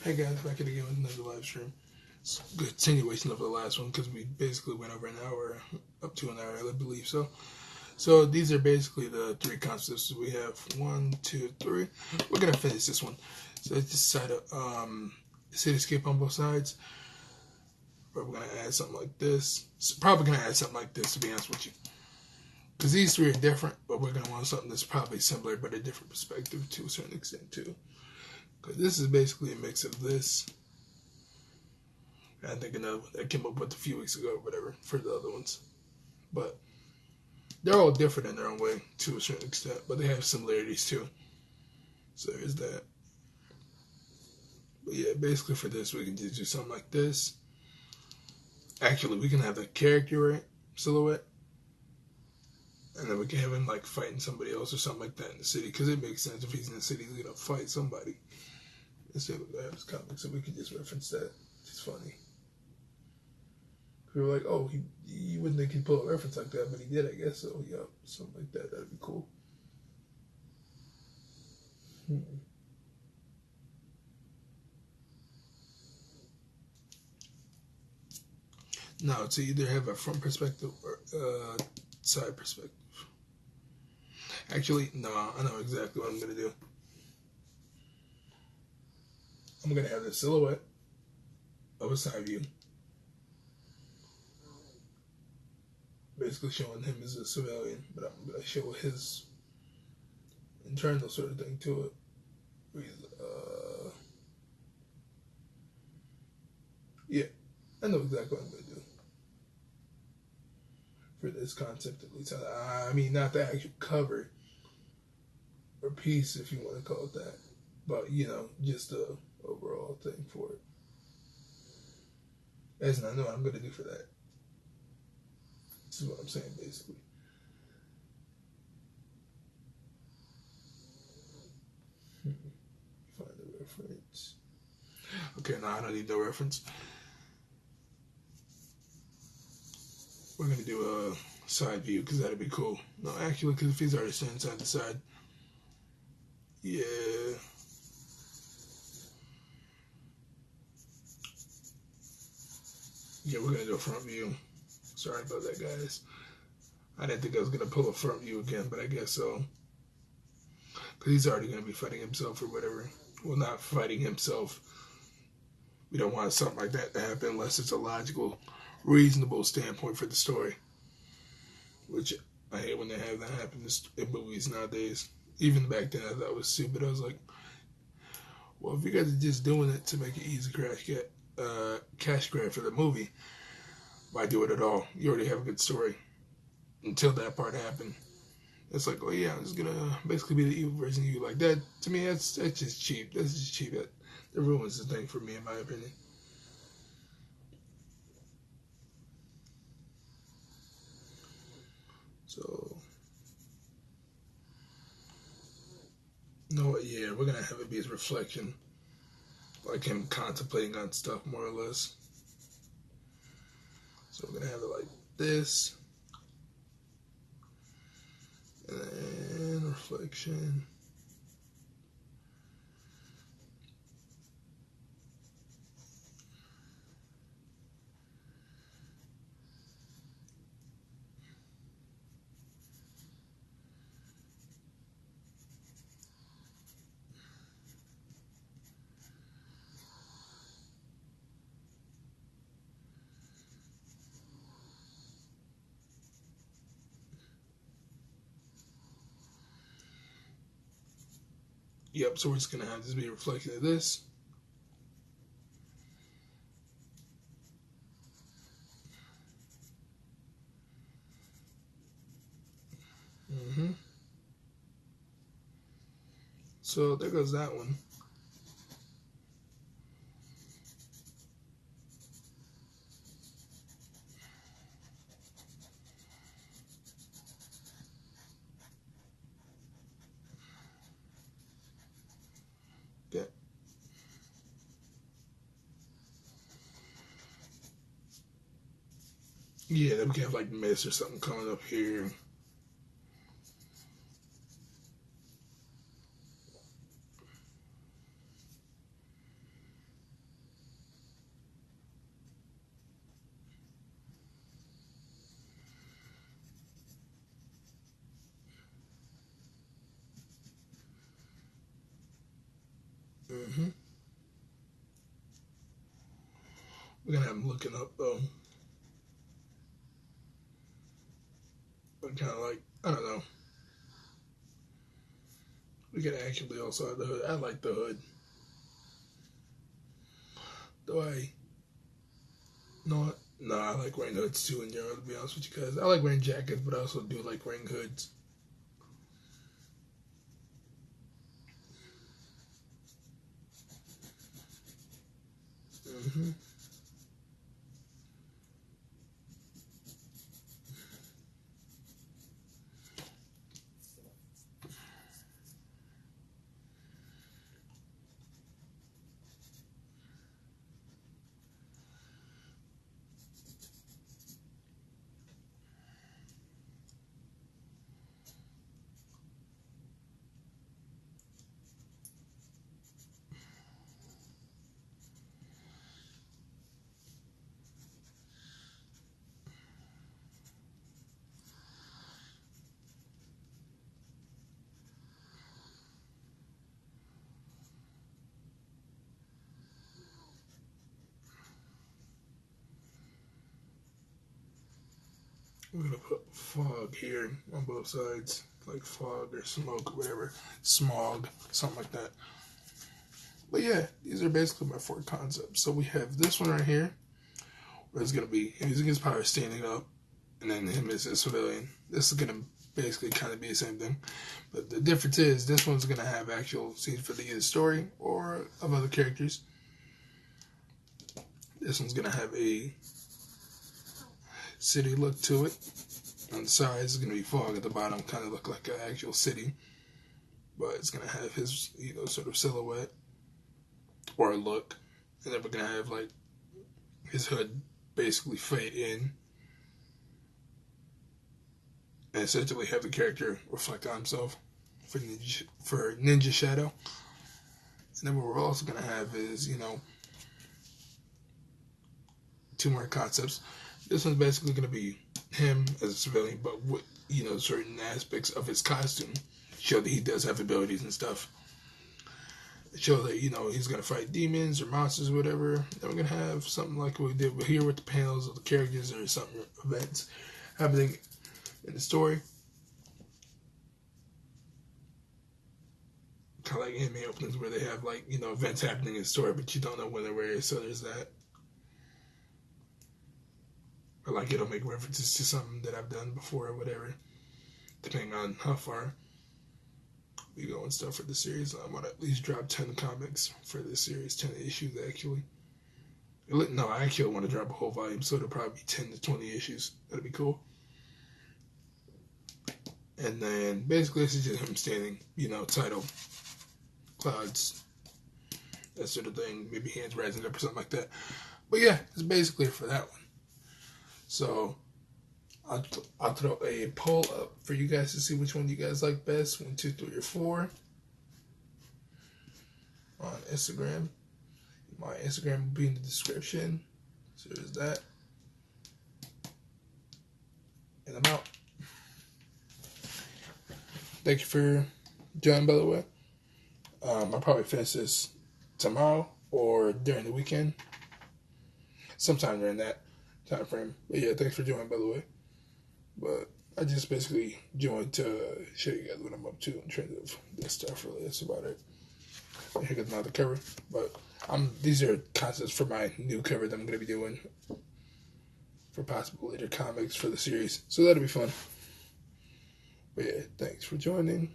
Hey guys, back again with another live stream. It's a continuation of the last one because we basically went over an hour, up to an hour, I believe so. So these are basically the three concepts we have. 1, 2, 3. We're gonna finish this one. So let's decide a cityscape on both sides. Probably gonna add something like this. Probably gonna add something like this, to be honest with you, because these three are different, but we're gonna want something that's probably similar but a different perspective to a certain extent too. Because this is basically a mix of this. I think another one that came up with a few weeks ago or whatever for the other ones. But they're all different in their own way to a certain extent, but they have similarities too. So there's that. But yeah, basically for this, we can just do something like this. Actually, we can have the character silhouette, and then we can have him like fighting somebody else or something like that in the city, because it makes sense if he's in the city, he's gonna fight somebody. Let's see if we have his comic, so we can just reference that. It's funny. We were like, oh, you wouldn't think he'd pull a reference like that, but he did, I guess. So, yeah, something like that. That'd be cool. Now, to either have a front perspective or side perspective. Actually, no, I know exactly what I'm going to do. I'm going to have the silhouette of a side view, basically showing him as a civilian, but I'm going to show his internal sort of thing to it. Yeah, I know exactly what I'm going to do for this concept, at least. I mean, not the actual cover or piece, if you want to call it that, but, you know, just the overall thing for it. As I know what I'm going to do for that. This is what I'm saying, basically. Find the reference. Okay, no, I don't need no reference. We're going to do a side view, because that'd be cool. No, actually, because if he's already standing side to side. Yeah. Yeah, we're going to do a front view. Sorry about that, guys. I didn't think I was going to pull a front view again, but I guess so. Because he's already going to be fighting himself or whatever. Well, not fighting himself. We don't want something like that to happen unless it's a logical, reasonable standpoint for the story. Which I hate when they have that happen in movies nowadays. Even back then I thought it was stupid. I was like, well, if you guys are just doing it to make it easy cash grab for the movie, why do it at all? You already have a good story. Until that part happened. It's like, oh yeah, I'm just gonna basically be the evil version of you. Like that, to me, that's just cheap. That's just cheap. That ruins the thing for me, in my opinion. So, you know what? Yeah, we're gonna have it be his reflection, like him contemplating on stuff, more or less. So we're gonna have it like this, and then reflection. Yep, so we're just going to have this be a reflection of this. So there goes that one. Okay. Yeah, then we can have like mist or something coming up here. Mm-hmm. We're gonna have him looking up though. But kind of like, I don't know. We could actually also have the hood. I like the hood. Do I? No, no, I like wearing hoods too in general, to be honest with you guys. I like wearing jackets, but I also do like wearing hoods. Mm-hmm. We're gonna put fog here on both sides, like fog or smoke or whatever, smog, something like that. But yeah, these are basically my 4 concepts. So we have this one right here, where it's gonna be him using his power standing up, and then him as a civilian. This is gonna basically kind of be the same thing, but the difference is this one's gonna have actual scenes for the story or of other characters. This one's gonna have a city look to it. On the sides, it's gonna be fog at the bottom, kind of look like an actual city, but it's gonna have his, sort of silhouette or look, and then we're gonna have like his hood basically fade in, and essentially have the character reflect on himself for Ninja Shadow. And then what we're also gonna have is 2 more concepts. This one's basically gonna be him as a civilian, but with certain aspects of his costume show that he does have abilities and stuff. Show that he's gonna fight demons or monsters or whatever. Then we're gonna have something like what we did here with the panels of the characters or some events happening in the story, kind of like anime openings where they have like events happening in the story, but you don't know when or where. So there's that. Or like it'll make references to something that I've done before or whatever, depending on how far we go and stuff for the series. I want to at least drop 10 comics for this series, 10 issues actually. No, I actually want to drop a whole volume, so it'll probably be 10 to 20 issues. That'd be cool. And then basically this is just him standing, title, clouds, that sort of thing. Maybe hands rising up or something like that. But yeah, it's basically for that one. So I'll throw a poll up for you guys to see which one you guys like best. 1, 2, 3, or 4 on Instagram. My Instagram will be in the description. So there's that. And I'm out. Thank you for joining, by the way. I'll probably finish this tomorrow or during the weekend. Sometime during that time frame. But yeah, thanks for joining, by the way. But I just basically joined to show you guys what I'm up to in terms of this stuff, really. That's about it. Here goes another cover. But these are concepts for my new cover that I'm going to be doing for possible later comics for the series. So that'll be fun. But yeah, thanks for joining.